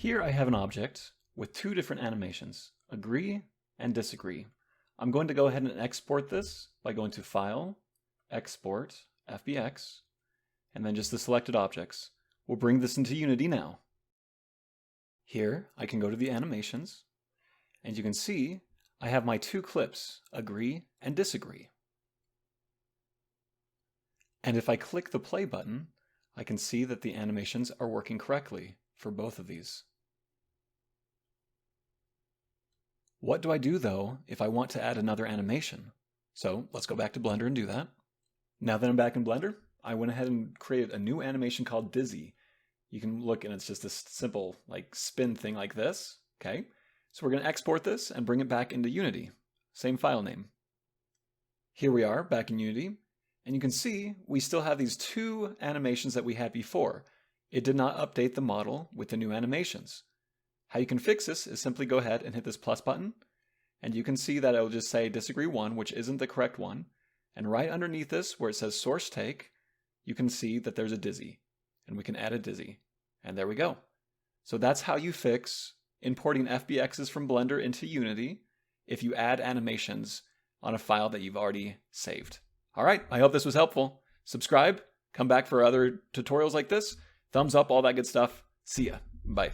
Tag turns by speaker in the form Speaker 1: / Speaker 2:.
Speaker 1: Here I have an object with two different animations, agree and disagree. I'm going to go ahead and export this by going to File, Export, FBX, and then just the selected objects. We'll bring this into Unity now. Here I can go to the animations, and you can see I have my two clips, agree and disagree. And if I click the play button, I can see that the animations are working correctly for both of these. What do I do though if I want to add another animation? So let's go back to Blender and do that. Now that I'm back in Blender, I went ahead and created a new animation called Dizzy. You can look and it's just this simple like spin thing like this. Okay, so we're going to export this and bring it back into Unity. Same file name. Here we are back in Unity, and you can see we still have these two animations that we had before. It did not update the model with the new animations. How you can fix this is simply go ahead and hit this plus button, and you can see that it will just say disagree 1, which isn't the correct one. And right underneath this, where it says source take, you can see that there's a Dizzy, and we can add a Dizzy. And there we go. So that's how you fix importing FBXs from Blender into Unity if you add animations on a file that you've already saved. All right, I hope this was helpful. Subscribe, come back for other tutorials like this. Thumbs up, all that good stuff. See ya. Bye.